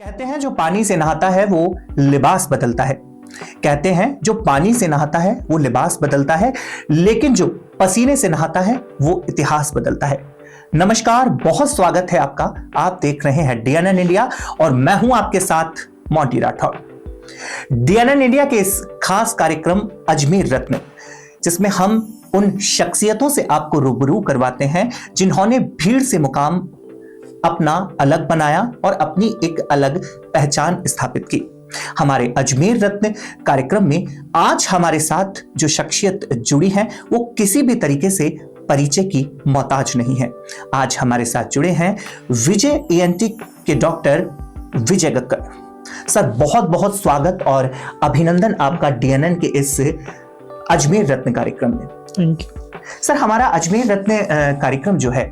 कहते हैं जो पानी से नहाता है वो लिबास बदलता है। कहते हैं जो पानी से नहाता है वो लिबास बदलता है, लेकिन जो पसीने से नहाता है वो इतिहास बदलता है। नमस्कार, बहुत स्वागत है आपका। आप देख रहे हैं DNN इंडिया और मैं हूं आपके साथ मोंटी राठौर। DNN इंडिया के इस खास कार्यक्रम अजमेर रत्न, जिसमें हम उन शख्सियतों से आपको रूबरू करवाते हैं जिन्होंने भीड़ से मुकाम अपना अलग बनाया और अपनी एक अलग पहचान स्थापित की। हमारे अजमेर रत्न कार्यक्रम में आज हमारे साथ जो शख्सियत जुड़ी है वो किसी भी तरीके से परिचय की मोहताज नहीं है। आज हमारे साथ जुड़े हैं विजय ENT के डॉक्टर विजय गक्कड़। सर, बहुत बहुत स्वागत और अभिनंदन आपका DNN के इस अजमेर रत्न कार्यक्रम में। थैंक यू सर, हमारा अजमेर रत्न कार्यक्रम जो है,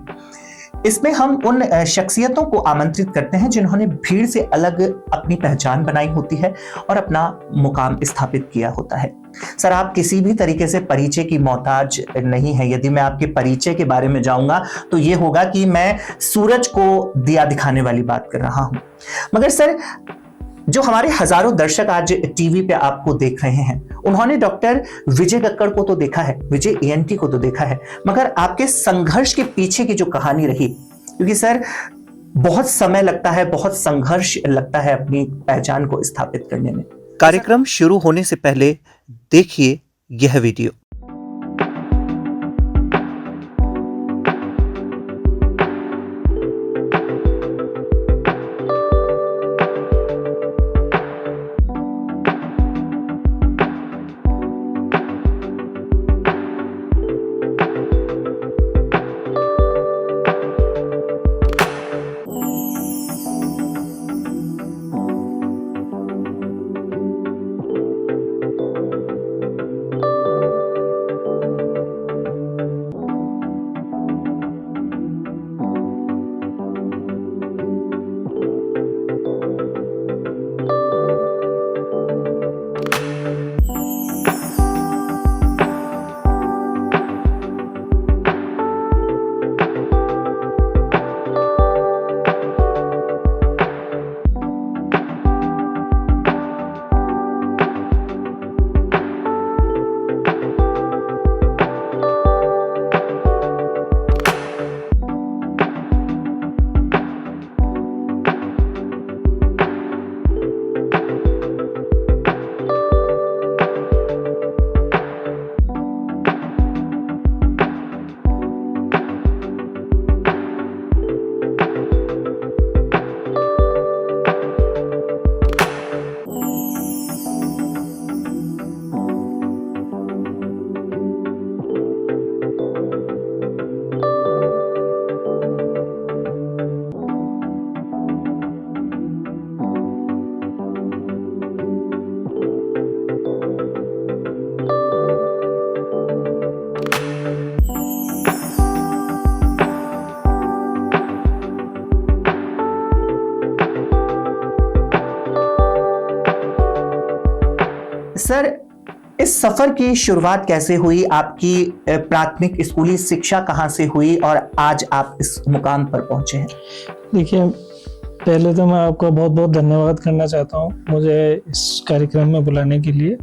इसमें हम उन शख्सियतों को आमंत्रित करते हैं जिन्होंने भीड़ से अलग अपनी पहचान बनाई होती है और अपना मुकाम स्थापित किया होता है। सर, आप किसी भी तरीके से परिचय की मोहताज नहीं है। यदि मैं आपके परिचय के बारे में जाऊंगा तो ये होगा कि मैं सूरज को दिया दिखाने वाली बात कर रहा हूं। मगर सर, जो हमारे हजारों दर्शक आज टीवी पे आपको देख रहे हैं, उन्होंने डॉक्टर विजय गक्कड़ को तो देखा है, विजय ENT को तो देखा है, मगर आपके संघर्ष के पीछे की जो कहानी रही, क्योंकि सर बहुत समय लगता है, बहुत संघर्ष लगता है अपनी पहचान को स्थापित करने में। कार्यक्रम शुरू होने से पहले देखिए यह वीडियो। सर, इस सफर की शुरुआत कैसे हुई? आपकी प्राथमिक स्कूली शिक्षा कहाँ से हुई और आज आप इस मुकाम पर पहुंचे हैं? देखिए, पहले तो मैं आपका बहुत बहुत धन्यवाद करना चाहता हूँ मुझे इस कार्यक्रम में बुलाने के लिए।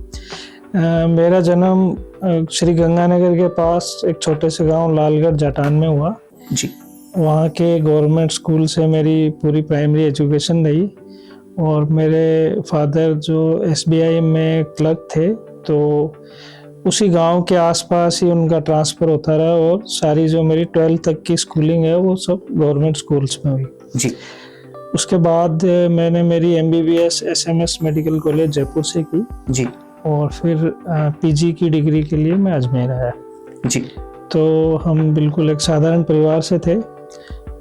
मेरा जन्म श्री गंगानगर के पास एक छोटे से गांव लालगढ़ जाटान में हुआ जी। वहाँ के गवर्नमेंट स्कूल से मेरी पूरी प्राइमरी एजुकेशन रही और मेरे फादर जो SBI में क्लर्क थे, तो उसी गांव के आसपास ही उनका ट्रांसफ़र होता रहा और सारी जो मेरी 12th तक की स्कूलिंग है वो सब गवर्नमेंट स्कूल्स में हुई जी। उसके बाद मैंने मेरी MBBS SMS medical college Jaipur से की जी और फिर PG की डिग्री के लिए मैं अजमेर आया जी। तो हम बिल्कुल एक साधारण परिवार से थे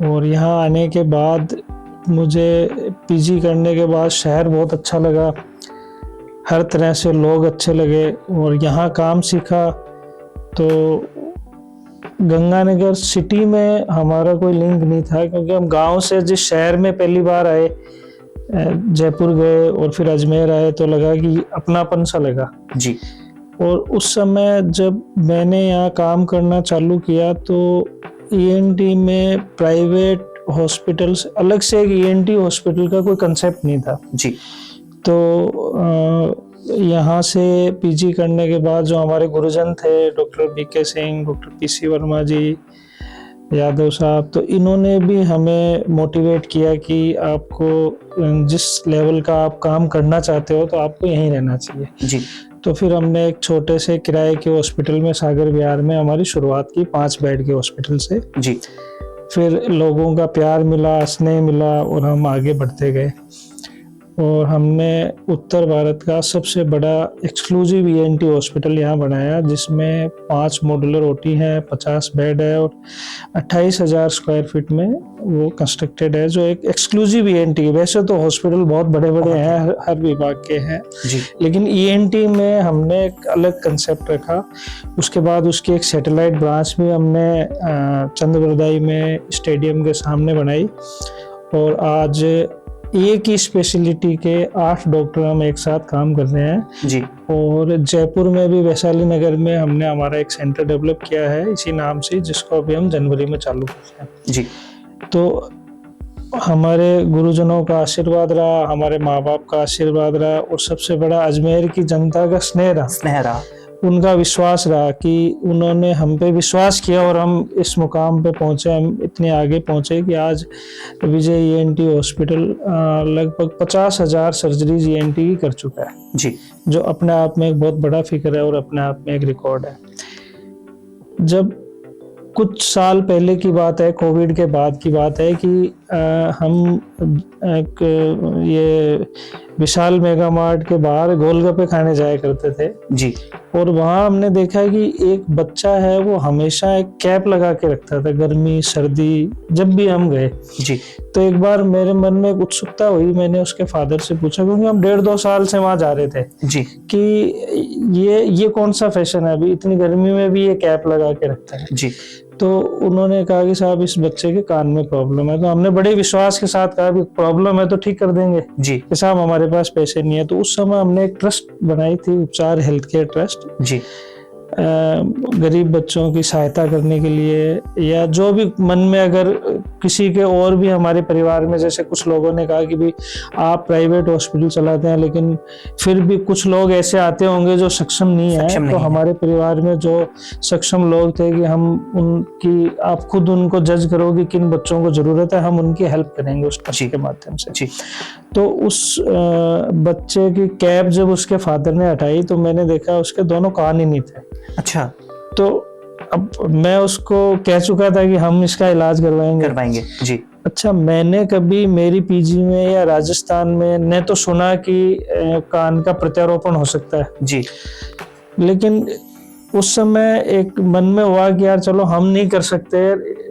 और यहाँ आने के बाद मुझे PG करने के बाद शहर बहुत अच्छा लगा, हर तरह से लोग अच्छे लगे और यहाँ काम सीखा। तो गंगानगर सिटी में हमारा कोई लिंक नहीं था क्योंकि हम गांव से जिस शहर में पहली बार आए, जयपुर गए और फिर अजमेर आए, तो लगा कि अपनापन सा लगा जी। और उस समय जब मैंने यहाँ काम करना चालू किया तो ENT में प्राइवेट हॉस्पिटल्स अलग से एक ईएनटी हॉस्पिटल का कोई कंसेप्ट नहीं था जी। तो यहाँ से पीजी करने के बाद जो हमारे गुरुजन थे, doctor B K Singh, doctor P C Verma ji, Yadav साहब, तो इन्होंने भी हमें मोटिवेट किया कि आपको जिस लेवल का आप काम करना चाहते हो तो आपको यहीं रहना चाहिए जी। तो फिर हमने एक छोटे से किराए के हॉस्पिटल में सागर विहार में हमारी शुरुआत की, 5 बेड के हॉस्पिटल से। जी। फिर लोगों का प्यार मिला, स्नेह मिला और हम आगे बढ़ते गए और हमने उत्तर भारत का सबसे बड़ा एक्सक्लूसिव ईएनटी हॉस्पिटल यहाँ बनाया, जिसमें 5 मॉड्यूलर ओटी है, 50 बेड है और 28,000 स्क्वायर फीट में वो कंस्ट्रक्टेड है, जो एक एक्सक्लूसिव ईएनटी। वैसे तो हॉस्पिटल बहुत बड़े बड़े हैं, हर विभाग के हैं जी। लेकिन ईएनटी में हमने एक अलग कंसेप्ट रखा। उसके बाद उसकी एक सैटेलाइट ब्रांच भी हमने चंद्रवरदाई में स्टेडियम के सामने बनाई और आज एक ही स्पेशलिटी के 8 डॉक्टर हम एक साथ काम कर रहे हैं जी। और जयपुर में भी वैशाली नगर में हमने हमारा एक सेंटर डेवलप किया है इसी नाम से, जिसको अभी हम जनवरी में चालू कर रहे हैं जी। तो हमारे गुरुजनों का आशीर्वाद रहा, हमारे माँ बाप का आशीर्वाद रहा और सबसे बड़ा अजमेर की जनता का स्नेह रहा, उनका विश्वास रहा कि उन्होंने हम पे विश्वास किया और हम इस मुकाम पे पहुंचे, हम इतने आगे पहुंचे कि आज विजय ईएनटी हॉस्पिटल लगभग 50,000 सर्जरीज ईएनटी की कर चुका है जी। जो अपने आप में एक बहुत बड़ा फिगर है और अपने आप में एक रिकॉर्ड है। जब कुछ साल पहले की बात है, कोविड के बाद की बात है कि हम ये विशाल मेगा मार्ट के बाहर गोलगप्पे खाने जाया करते थे जी। और वहाँ हमने देखा कि एक बच्चा है वो हमेशा एक कैप लगा के रखता था, गर्मी सर्दी जब भी हम गए जी। तो एक बार मेरे मन में एक उत्सुकता हुई, मैंने उसके फादर से पूछा क्योंकि हम 1.5-2 साल से वहाँ जा रहे थे जी कि ये कौन सा फैशन है, अभी इतनी गर्मी में भी ये कैप लगा के रखता है जी। तो उन्होंने कहा कि साहब इस बच्चे के कान में प्रॉब्लम है। तो हमने बड़े विश्वास के साथ कहा कि प्रॉब्लम है तो ठीक कर देंगे जी। कि साहब हमारे पास पैसे नहीं है। तो उस समय हमने एक ट्रस्ट बनाई थी, उपचार हेल्थ केयर ट्रस्ट जी। गरीब बच्चों की सहायता करने के लिए, या जो भी मन में अगर किसी के और भी हमारे परिवार में, जैसे कुछ लोगों ने कहा कि भाई आप प्राइवेट हॉस्पिटल चलाते हैं लेकिन फिर भी कुछ लोग ऐसे आते होंगे जो सक्षम नहीं है, तो हमारे परिवार में जो सक्षम लोग थे कि हम उनकी, आप खुद उनको जज करो कि किन बच्चों को जरूरत है, हम उनकी हेल्प करेंगे उस ट्रस्ट के माध्यम से जी। तो उस बच्चे की कैप जब उसके फादर ने हटाई तो मैंने देखा उसके दोनों कान ही नहीं थे। अच्छा। तो अब मैं उसको कह चुका था कि हम इसका इलाज करवाएंगे जी। अच्छा, मैंने कभी मेरी पीजी में या राजस्थान में न तो सुना कि कान का प्रत्यारोपण हो सकता है जी, लेकिन उस समय एक मन में हुआ कि यार चलो हम नहीं कर सकते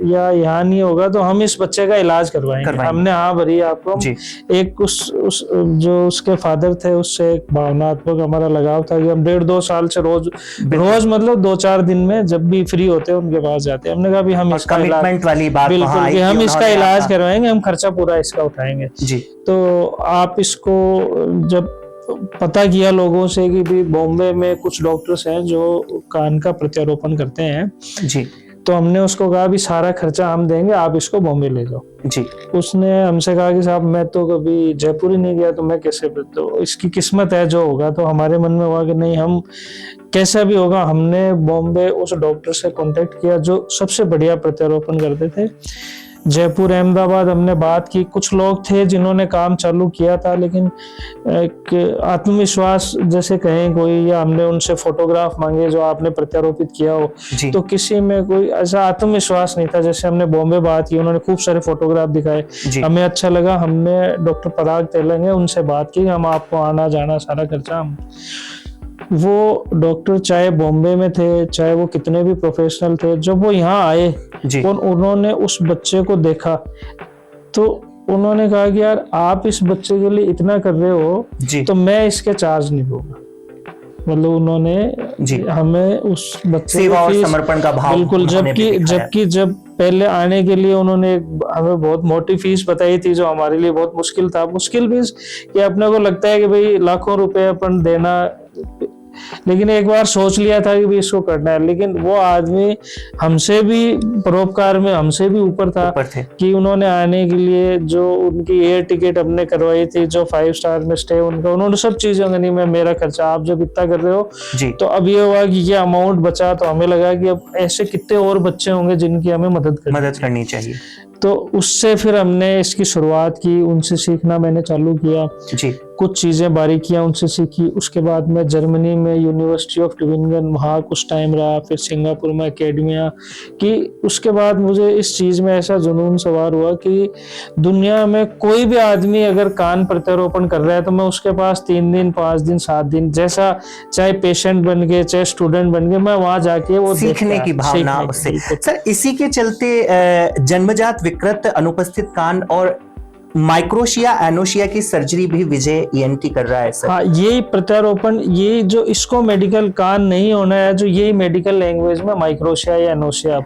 या यहाँ नहीं होगा तो हम इस बच्चे का इलाज करवाएंगे। हमने हाँ भरी आपको जी। एक उस जो उसके फादर थे उससे एक भावनात्मक हमारा लगाव था कि हम 1.5-2 साल से रोज मतलब 2-4 दिन में जब भी फ्री होते हैं उनके पास जाते हैं। हमने कहा भी हम इसका इलाज वाली बात बिल्कुल कि हम इसका इलाज करवाएंगे, हम खर्चा पूरा इसका उठाएंगे जी। तो आप इसको जब पता किया लोगों से कि भी बॉम्बे में कुछ डॉक्टर्स हैं जो कान का प्रत्यारोपण करते हैं जी, तो हमने उसको कहा भी सारा खर्चा हम देंगे, आप इसको बॉम्बे ले जाओ जी। उसने हमसे कहा कि साहब मैं तो कभी जयपुर ही नहीं गया तो मैं कैसे, तो इसकी किस्मत है जो होगा। तो हमारे मन में हुआ कि नहीं, हम कैसा भी होगा। हमने बॉम्बे उस डॉक्टर से कांटेक्ट किया जो सबसे बढ़िया प्रत्यारोपण करते थे। जयपुर अहमदाबाद हमने बात की, कुछ लोग थे जिन्होंने काम चालू किया था लेकिन एक आत्मविश्वास जैसे कहें कोई, या हमने उनसे फोटोग्राफ मांगे जो आपने प्रत्यारोपित किया हो, तो किसी में कोई ऐसा आत्मविश्वास नहीं था। जैसे हमने बॉम्बे बात की, उन्होंने खूब सारे फोटोग्राफ दिखाए, हमें अच्छा लगा। हमने डॉक्टर पराग तेलंगे उनसे बात की, हम आपको आना जाना सारा खर्चा हम। वो डॉक्टर चाहे बॉम्बे में थे चाहे वो कितने भी प्रोफेशनल थे, जब वो यहाँ आए और उन्होंने उस बच्चे को देखा तो उन्होंने कहा कि यार आप इस बच्चे के लिए इतना कर रहे हो तो मैं इसके चार्ज नहीं दूंगा। मतलब उन्होंने हमें उस बच्चे सेवा और समर्पण का भाव बिल्कुल, जबकि जब पहले आने के लिए उन्होंने हमें बहुत मोटी फीस बताई थी जो हमारे लिए बहुत मुश्किल था। मुश्किल फीस कि अपने को लगता है कि भाई लाखों रुपए अपन देना, लेकिन एक बार सोच लिया था कि भी इसको करना है, लेकिन वो आदमी हमसे भी परोपकार में हमसे भी ऊपर था कि उन्होंने आने के लिए जो उनकी एयर टिकट हमने करवाई थी, जो 5 स्टार में स्टे उनका, उन्होंने सब चीजें नहीं, मैं मेरा खर्चा आप जब इतना कर रहे हो जी। तो अब ये हुआ कि ये अमाउंट बचा, तो हमें लगा कि अब ऐसे कितने और बच्चे होंगे जिनकी हमें मदद करनी चाहिए। तो उससे फिर हमने इसकी शुरुआत की, उनसे सीखना मैंने चालू किया जी। कुछ चीज़ें बारीकियां उनसे सीखी। उसके बाद मैं जर्मनी में यूनिवर्सिटी ऑफ ट्यूबिंगन वहाँ कुछ टाइम रहा, फिर सिंगापुर में एकेडमिया की। उसके बाद मुझे इस चीज़ में ऐसा जुनून सवार हुआ कि दुनिया में कोई भी आदमी अगर कान प्रत्यारोपण कर रहा है तो मैं उसके पास 3 दिन 5 दिन 7 दिन, जैसा चाहे पेशेंट बन गए चाहे स्टूडेंट बन गए, मैं वहाँ जाके वो सीखने की भावना उससे। सर, इसी के चलते जन्मजात विकृत अनुपस्थित कान और माइक्रोशिया एनोशिया की सर्जरी भी विजय ईएनटी कर रहा है सर। हाँ, यही प्रत्यारोपण, ये जो इसको मेडिकल कान नहीं होना है, जो यही मेडिकल लैंग्वेज में माइक्रोशिया या एनोशिया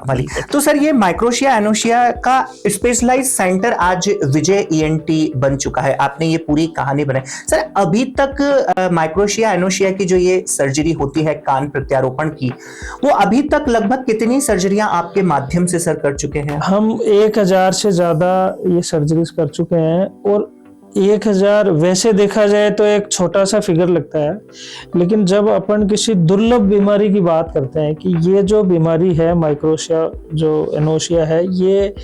वाली। तो सर, ये माइक्रोशिया एनोशिया का स्पेशलाइज्ड सेंटर आज विजय ईएनटी बन चुका है। आपने ये पूरी कहानी बनाई सर। अभी तक माइक्रोशिया एनोशिया की जो ये सर्जरी होती है कान प्रत्यारोपण की, वो अभी तक लगभग कितनी सर्जरियां आपके माध्यम से सर कर चुके हैं? हम 1000 से ज्यादा ये सर्जरीज कर चुके हैं। और 1000 वैसे देखा जाए तो एक छोटा सा फिगर लगता है, लेकिन जब अपन किसी दुर्लभ बीमारी की बात करते हैं कि ये जो बीमारी है माइक्रोशिया जो एनोशिया है, ये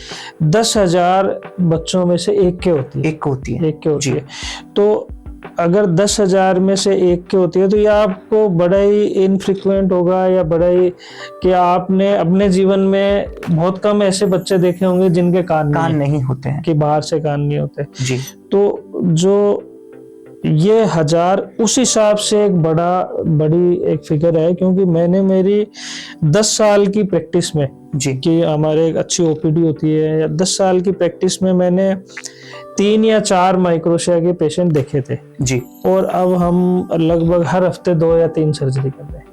10,000 बच्चों में से एक के होती है। तो अगर 10,000 में से एक के होती है तो यह आपको बड़ा ही इनफ्रीक्वेंट होगा, या बड़ा ही कि आपने अपने जीवन में बहुत कम ऐसे बच्चे देखे होंगे जिनके कान नहीं होते हैं, कि बाहर से कान नहीं होते जी। तो जो ये 1000 उस हिसाब से एक बड़ी एक फिगर है, क्योंकि मैंने मेरी 10 साल की प्रैक्टिस में जी, कि हमारे एक अच्छी ओपीडी होती है, या 10 साल की प्रैक्टिस में मैंने 3 या 4 माइक्रोशिया के पेशेंट देखे थे जी। और अब हम लगभग हर हफ्ते 2 या 3 सर्जरी कर रहे हैं।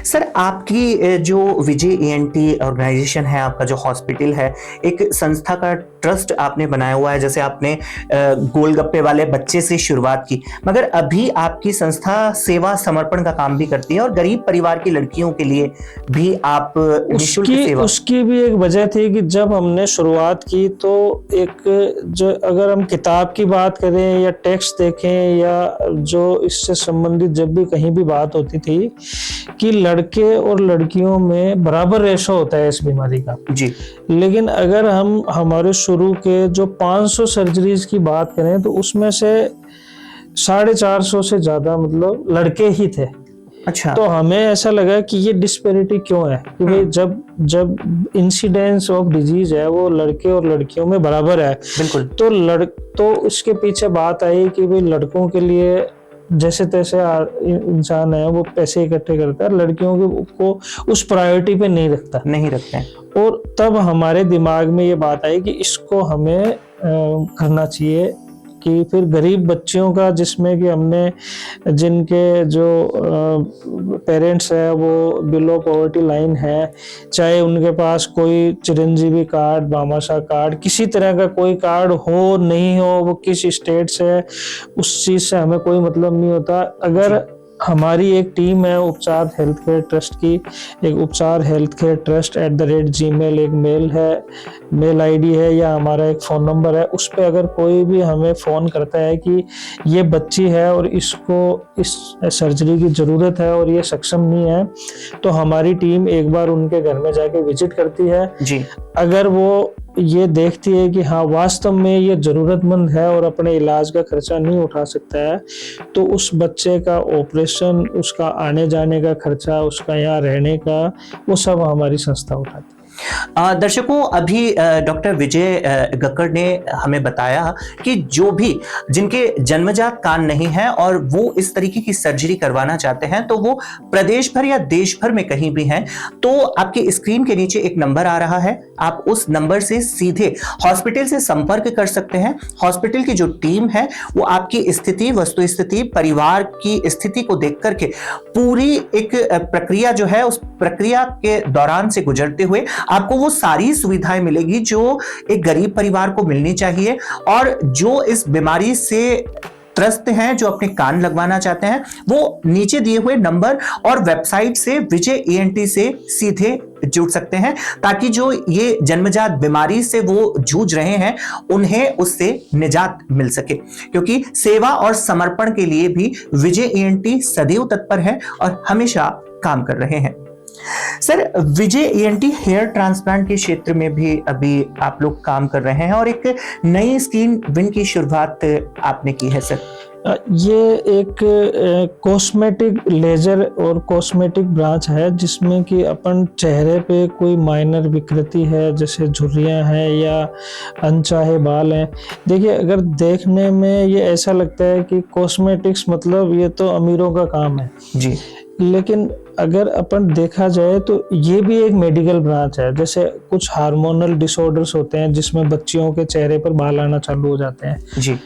सर, आपकी जो विजय ईएनटी ऑर्गेनाइजेशन है, आपका जो हॉस्पिटल है, एक संस्था का ट्रस्ट आपने बनाया हुआ है। जैसे आपने गोलगप्पे वाले बच्चे से शुरुआत की, मगर अभी आपकी संस्था सेवा समर्पण का काम भी करती है और गरीब परिवार की लड़कियों के लिए भी आप निःशुल्क सेवा। उसकी भी एक वजह थी कि जब हमने शुरुआत की तो एक जो, अगर हम किताब की बात करें या टेक्स्ट देखें या जो इससे संबंधित जब भी कहीं भी बात होती थी कि लड़के और लड़कियों में बराबर रेशो होता है इस बीमारी का जी। लेकिन अगर हम हमारे शुरू के जो 500 सर्जरीज की बात करें तो उसमें से 450 से ज्यादा मतलब लड़के ही थे। अच्छा। तो हमें ऐसा लगा कि ये डिस्पैरिटी क्यों है, कि भाई जब इंसिडेंस ऑफ डिजीज है वो लड़के और लड़कियों में बराबर है बिल्कुल, तो इसके पीछे बात आई कि भाई लड़कों के लिए जैसे तैसे इंसान है वो पैसे इकट्ठे करता है, लड़कियों को उस प्रायोरिटी पे नहीं रखते हैं। और तब हमारे दिमाग में ये बात आई कि इसको हमें करना चाहिए, कि फिर गरीब बच्चियों का, जिसमें कि हमने जिनके जो पेरेंट्स है वो बिलो पॉवर्टी लाइन है, चाहे उनके पास कोई चिरंजीवी कार्ड, भामाशाह कार्ड, किसी तरह का कोई कार्ड हो नहीं हो, वो किस स्टेट से है, उस चीज से हमें कोई मतलब नहीं होता। अगर हमारी एक टीम है उपचार हेल्थ केयर ट्रस्ट की, एक उपचार हेल्थ केयर ट्रस्ट @gmail एक मेल आईडी है, या हमारा एक फ़ोन नंबर है, उस पे अगर कोई भी हमें फ़ोन करता है कि ये बच्ची है और इसको इस सर्जरी की ज़रूरत है और ये सक्षम नहीं है, तो हमारी टीम एक बार उनके घर में जाके विजिट करती है जी। अगर वो ये देखती है कि हाँ वास्तव में ये ज़रूरतमंद है और अपने इलाज का खर्चा नहीं उठा सकता है, तो उस बच्चे का ऑपरेशन, उसका आने जाने का खर्चा, उसका यहाँ रहने का, वो सब हमारी संस्था उठाती है। दर्शकों, अभी डॉक्टर विजय गक्कड़ ने हमें बताया कि जो भी जिनके जन्मजात कान नहीं है और वो इस तरीके की सर्जरी करवाना चाहते हैं, तो वो प्रदेश भर या देश भर में कहीं भी हैं, तो आपके स्क्रीन के नीचे एक नंबर आ रहा है, आप उस नंबर से सीधे हॉस्पिटल से संपर्क कर सकते हैं। हॉस्पिटल की जो टीम है वो आपकी स्थिति, वस्तु स्थिति, परिवार की स्थिति को देख करके पूरी एक प्रक्रिया जो है, उस प्रक्रिया के दौरान से गुजरते हुए आपको वो सारी सुविधाएं मिलेगी जो एक गरीब परिवार को मिलनी चाहिए और जो इस बीमारी से त्रस्त हैं जो अपने कान लगवाना चाहते हैं, वो नीचे दिए हुए नंबर और वेबसाइट से विजय ENT से सीधे जुड़ सकते हैं, ताकि जो ये जन्मजात बीमारी से वो जूझ रहे हैं उन्हें उससे निजात मिल सके। क्योंकि सेवा और समर्पण के लिए भी विजय ENT सदैव तत्पर है और हमेशा काम कर रहे हैं। सर, विजय ENT हेयर ट्रांसप्लांट के क्षेत्र में भी अभी आप लोग काम कर रहे हैं और एक नई स्किन विन की शुरुआत आपने की है सर। ये एक कॉस्मेटिक लेजर और कॉस्मेटिक ब्रांच है, जिसमें कि अपन चेहरे पे कोई माइनर विकृति है, जैसे झुर्रियां हैं या अनचाहे बाल हैं। देखिए, अगर देखने में ये ऐसा लगता है कि कॉस्मेटिक्स मतलब ये तो अमीरों का काम है जी, लेकिन अगर अपन देखा जाए तो ये भी एक मेडिकल ब्रांच है। जैसे कुछ हार्मोनल डिसऑर्डर्स होते हैं जिसमें बच्चियों के चेहरे पर बाल आना चालू हो जाते हैं जी,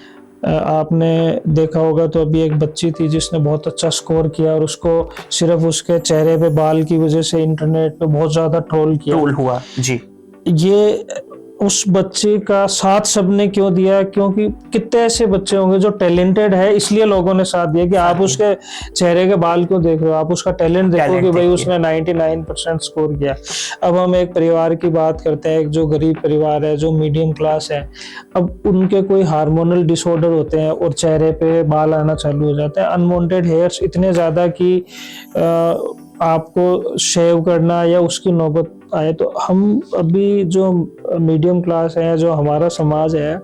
आपने देखा होगा तो अभी एक बच्ची थी जिसने बहुत अच्छा स्कोर किया और उसको सिर्फ उसके चेहरे पे बाल की वजह से इंटरनेट पे बहुत ज्यादा ट्रोल हुआ। जी, ये उस बच्चे का साथ सबने क्यों दिया? क्योंकि कितने ऐसे बच्चे होंगे जो टैलेंटेड है, इसलिए लोगों ने साथ दिया कि आप उसके चेहरे के बाल क्यों देख रहे हो, आप उसका टैलेंट देखो कि भाई उसने 99% स्कोर किया। अब हम एक परिवार की बात करते हैं, जो गरीब परिवार है, जो मीडियम क्लास है, अब उनके कोई हार्मोनल डिसऑर्डर होते हैं और चेहरे पे बाल आना चालू हो जाते हैं, अनवांटेड हेयर्स इतने ज्यादा कि आपको शेव करना या उसकी नौबत आए। तो हम अभी जो मीडियम क्लास है, जो हमारा समाज है,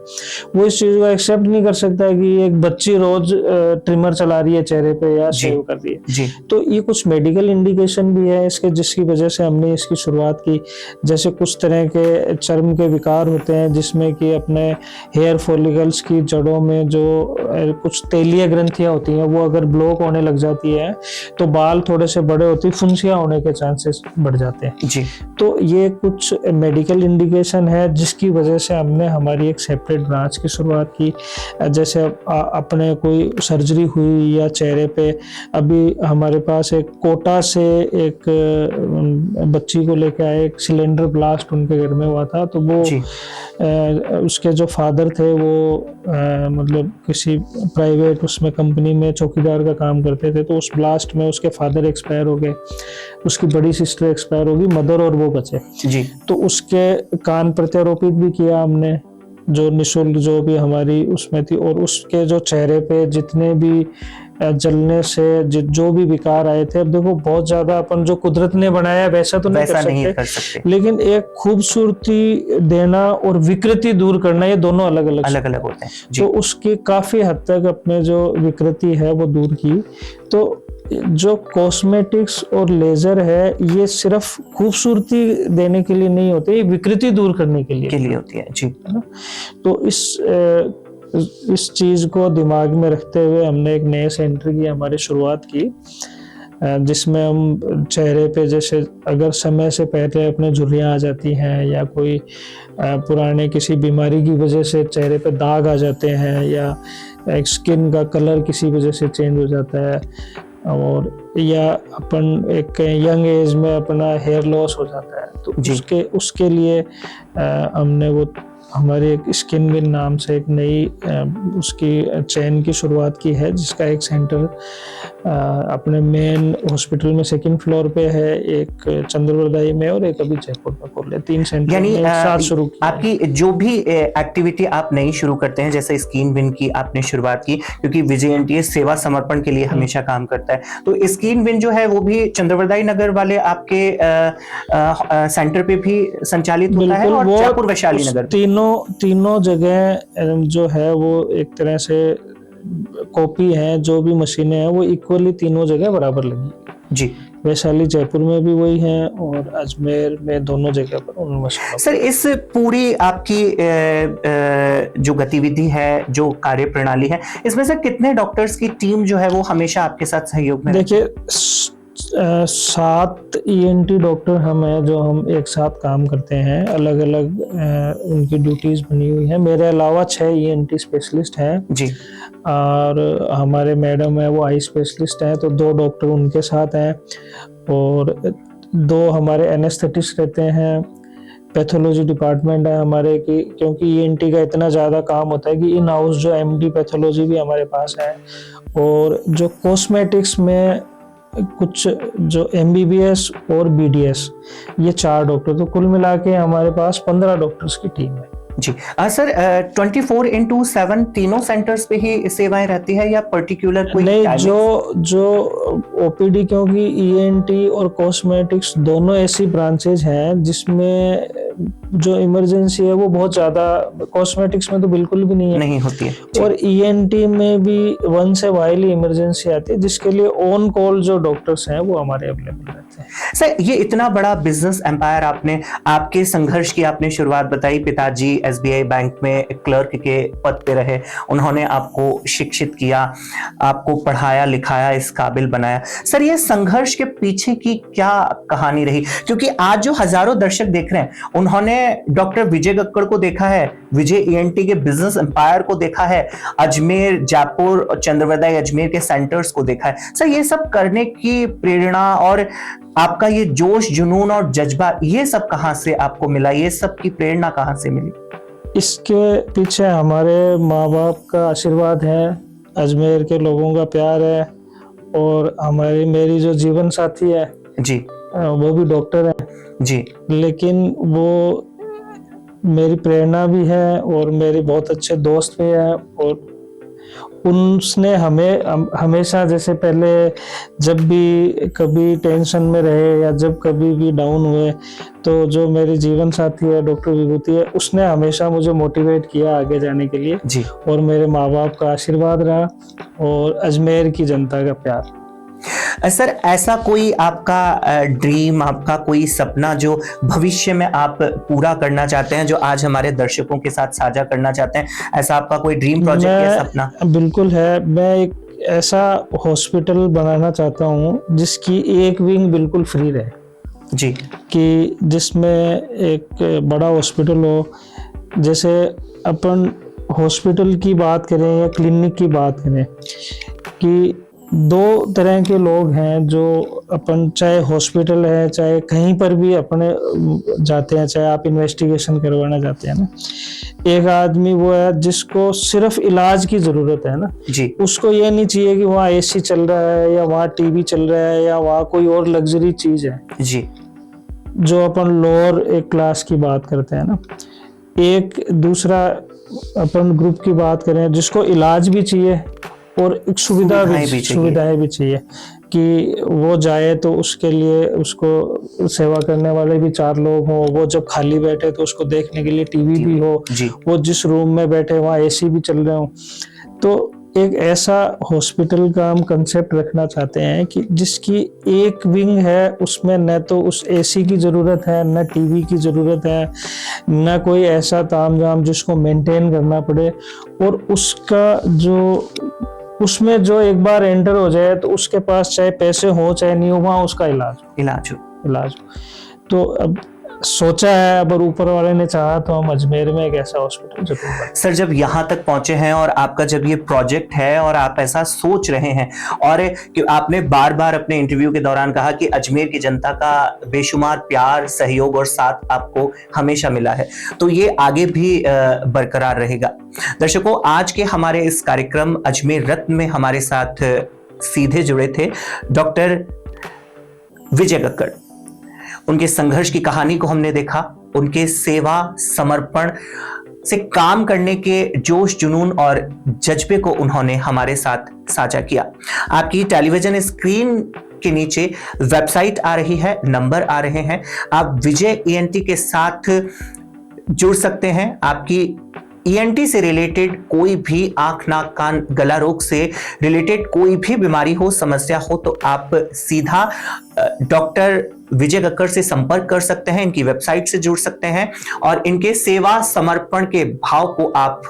वो इस चीज को एक्सेप्ट नहीं कर सकता कि एक बच्ची रोज ट्रिमर चला रही है चेहरे पे या शेव कर रही है। तो ये कुछ मेडिकल इंडिकेशन भी है इसके, जिसकी वजह से हमने इसकी शुरुआत की। जैसे कुछ तरह के चर्म के विकार होते हैं जिसमें कि अपने हेयर फॉलिकल्स की जड़ों में जो कुछ तेलीय ग्रंथियां होती हैं वो अगर ब्लॉक होने लग जाती है तो बाल थोड़े से बड़े होते, फुंसियां होने के चांसेस बढ़ जाते हैं जी। तो ये कुछ मेडिकल इंडिकेशन है जिसकी वजह से हमने हमारी एक सेपरेट ब्रांच की शुरुआत की। जैसे अपने कोई सर्जरी हुई या चेहरे पे, अभी हमारे पास एक कोटा से एक बच्ची को लेके आए, एक सिलेंडर ब्लास्ट उनके घर में हुआ था। तो वो उसके जो फादर थे वो मतलब किसी प्राइवेट उसमें कंपनी में चौकीदार का काम करते थे, तो उस ब्लास्ट में उसके फादर एक्सपायर हो गए, उसकी बड़ी सिस्टर एक्सपायर होगी, मदर और वो बचे जी। तो उसके कान प्रत्यारोपित भी किया हमने, जो निःशुल्क जो भी हमारी उसमें थी, और उसके जो चेहरे पे जितने भी जलने से जो भी विकार आए थे, अब देखो बहुत ज्यादा अपन जो कुदरत ने बनाया वैसा तो नहीं कर सकते, लेकिन एक खूबसूरती देना और विकृति दूर करना, ये दोनों अलग अलग होते हैं। तो उसकी काफी हद तक अपने जो विकृति है वो दूर की। तो जो कॉस्मेटिक्स और लेजर है ये सिर्फ खूबसूरती देने के लिए नहीं होते, ये विकृति दूर करने के लिए होती है जी। तो इस चीज को दिमाग में रखते हुए हमने एक नए सेंटर की हमारी शुरुआत की, जिसमें हम चेहरे पे जैसे अगर समय से पहले अपने झुर्रियाँ आ जाती हैं या कोई पुराने किसी बीमारी की वजह से चेहरे पे दाग आ जाते हैं या स्किन का कलर किसी वजह से चेंज हो जाता है, और या अपन एक यंग एज में अपना हेयर लॉस हो जाता है, तो उसके लिए हमने वो हमारे एक स्किन विन नाम से एक नई उसकी चैन की शुरुआत की है, जिसका एक सेंटर अपने मेन हॉस्पिटल में 2nd फ्लोर पे है, एक चंद्रवरदाई में और एक अभी जयपुर में खोले, 3 सेंटर यानी साथ शुरू किया। आपकी जो भी एक्टिविटी आप नई शुरू करते हैं, जैसे स्किन विन की आपने शुरुआत की, क्योंकि विजय ENT सेवा समर्पण के लिए हमेशा काम करता है, तो स्किन विन जो है वो भी चंद्रवरदाई नगर वाले आपके सेंटर पे भी संचालित होता है और जयपुर वैशाली नगर, तीनों जगह जो है वो एक तरह से कॉपी है, जो भी मशीनें हैं वो इक्वली तीनों जगह बराबर लगी जी। वैशाली जयपुर में भी वही है और अजमेर में, दोनों जगह पर उन मशीनों। सर, इस पूरी आपकी जो गतिविधि है, जो कार्य प्रणाली है, इसमें से कितने डॉक्टर्स की टीम जो है वो हमेशा आपके साथ सहयोग में? देखिए 7 ENT डॉक्टर हम हैं जो हम एक साथ काम करते हैं, अलग अलग उनकी ड्यूटीज बनी हुई है। मेरे अलावा 6 ENT स्पेशलिस्ट हैं जी, और हमारे मैडम है वो आई स्पेशलिस्ट हैं, तो 2 डॉक्टर उनके साथ हैं और 2 हमारे एनेस्थेटिस्ट रहते हैं, पैथोलॉजी डिपार्टमेंट है हमारे की, क्योंकि ईएनटी का इतना ज़्यादा काम होता है कि इन हाउस जो एमडी पैथोलॉजी भी हमारे पास है, और जो कॉस्मेटिक्स में कुछ जो एमबीबीएस और बीडीएस, ये 4 डॉक्टर, तो कुल मिला के हमारे पास 15 डॉक्टर्स की टीम है। जी सर, 24/7 तीनों सेंटर्स पे ही सेवाएं रहती है या पर्टिकुलर कोई नहीं, timings? जो ओपीडी, क्योंकि ईएनटी और कॉस्मेटिक्स दोनों ऐसी ब्रांचेज हैं जिसमें जो इमरजेंसी है वो बहुत ज्यादा, कॉस्मेटिक्स में तो बिल्कुल भी नहीं है, नहीं होती है जी। और ईएनटी में भी 1 से वाइली इमरजेंसी आती है, जिसके लिए ऑन कॉल जो डॉक्टर्स हैं वो हमारे अवेलेबल रहते हैं। सर, ये इतना बड़ा बिजनेस एम्पायर आपने, आपके संघर्ष की आपने शुरुआत बताई। पिताजी एसबीआई बैंक में क्लर्क के पद पे रहे, उन्होंने आपको शिक्षित किया, आपको पढ़ाया लिखाया, इस काबिल बनाया। सर, ये संघर्ष के पीछे की क्या कहानी रही? क्योंकि आज जो हजारों दर्शक देख रहे हैं, उन्होंने डॉक्टर विजय गक्कड़ को देखा है, विजय ईएनटी के बिजनेस एम्पायर को देखा है, अजमेर, जयपुर और चंद्रवदाई अजमेर के सेंटर्स को देखा है। सर, ये सब करने की प्रेरणा और आपका ये जोश, जुनून और जज्बा, ये सब कहां से आपको मिला? ये सब की प्रेरणा कहां से मिली? इसके पीछे हमारे माँ बाप का आशीर्वाद है, अजमेर के लोगों का प्यार है, और मेरी जो जीवन साथी है जी, वो भी डॉक्टर है जी, लेकिन वो मेरी प्रेरणा भी है और मेरे बहुत अच्छे दोस्त भी हैं, और उसने हमें हमेशा, जैसे पहले जब भी कभी टेंशन में रहे या जब कभी भी डाउन हुए, तो जो मेरे जीवन साथी है डॉक्टर विभूति है, उसने हमेशा मुझे मोटिवेट किया आगे जाने के लिए जी। और मेरे माँ बाप का आशीर्वाद रहा और अजमेर की जनता का प्यार। सर, ऐसा कोई आपका ड्रीम, आपका कोई सपना जो भविष्य में आप पूरा करना चाहते हैं, जो आज हमारे दर्शकों के साथ साझा करना चाहते हैं? ऐसा आपका कोई ड्रीम प्रोजेक्ट या सपना? बिल्कुल है, मैं एक ऐसा हॉस्पिटल बनाना चाहता हूँ जिसकी एक विंग बिल्कुल फ्री रहे जी, कि जिसमें एक बड़ा हॉस्पिटल हो। जैसे अपन हॉस्पिटल की बात करें या क्लिनिक की बात करें, कि 2 तरह के लोग हैं जो अपन, चाहे हॉस्पिटल है चाहे कहीं पर भी अपने जाते हैं, चाहे आप इन्वेस्टिगेशन करवाना जाते हैं ना, एक आदमी वो है जिसको सिर्फ इलाज की जरूरत है ना जी, उसको ये नहीं चाहिए कि वहाँ एसी चल रहा है या वहाँ टीवी चल रहा है या वहाँ कोई और लग्जरी चीज है जी, जो अपन लोअर एक क्लास की बात करते हैं ना। एक दूसरा अपन ग्रुप की बात करें जिसको इलाज भी चाहिए और एक सुविधाएं भी चाहिए, कि वो जाए तो उसके लिए उसको सेवा करने वाले भी 4 लोग हों, वो जब खाली बैठे तो उसको देखने के लिए टीवी भी हो, वो जिस रूम में बैठे वहाँ एसी भी चल रहे हो। तो एक ऐसा हॉस्पिटल का हम कंसेप्ट रखना चाहते हैं कि जिसकी एक विंग है, उसमें न तो उस एसी की ज़रूरत है, न टीवी की ज़रूरत है, न कोई ऐसा तामझाम जिसको मेंटेन करना पड़े, और उसका जो उसमें जो एक बार एंटर हो जाए तो उसके पास चाहे पैसे हो चाहे नहीं हो, वहाँ उसका इलाज हो। तो अब सोचा है, अब ऊपर वाले ने चाहा तो हम अजमेर में एक ऐसा हॉस्पिटल जरूर बनाएं। सर, जब यहाँ तक पहुंचे हैं और आपका जब ये प्रोजेक्ट है और आप ऐसा सोच रहे हैं, और कि आपने बार बार अपने इंटरव्यू के दौरान कहा कि अजमेर की जनता का बेशुमार प्यार, सहयोग और साथ आपको हमेशा मिला है, तो ये आगे भी बरकरार रहेगा। दर्शकों, आज के हमारे इस कार्यक्रम अजमेर रत्न में हमारे साथ सीधे जुड़े थे डॉक्टर विजय गक्कड़। उनके संघर्ष की कहानी को हमने देखा, उनके सेवा, समर्पण से काम करने के जोश, जुनून और जज्बे को उन्होंने हमारे साथ साझा किया। आपकी टेलीविजन स्क्रीन के नीचे वेबसाइट आ रही है, नंबर आ रहे हैं, आप विजय ईएनटी के साथ जुड़ सकते हैं। आपकी ईएनटी से रिलेटेड कोई भी आंख, नाक, कान, गला रोग से रिलेटेड कोई भी बीमारी हो, समस्या हो, तो आप सीधा डॉक्टर विजय गक्कड़ से संपर्क कर सकते हैं, इनकी वेबसाइट से जुड़ सकते हैं और इनके सेवा समर्पण के भाव को आप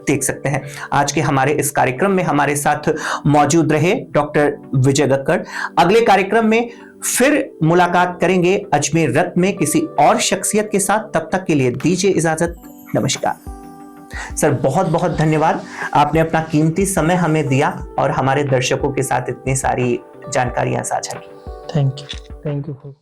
देख सकते हैं। आज के हमारे इस कार्यक्रम में हमारे साथ मौजूद रहे डॉक्टर विजय गक्कड़। अगले कार्यक्रम में फिर मुलाकात करेंगे अजमेर रत्न में किसी और शख्सियत के साथ। तब तक के लिए दीजिए इजाजत, नमस्कार। सर, बहुत बहुत धन्यवाद, आपने अपना कीमती समय हमें दिया और हमारे दर्शकों के साथ इतनी सारी जानकारियां साझा की। Thank you.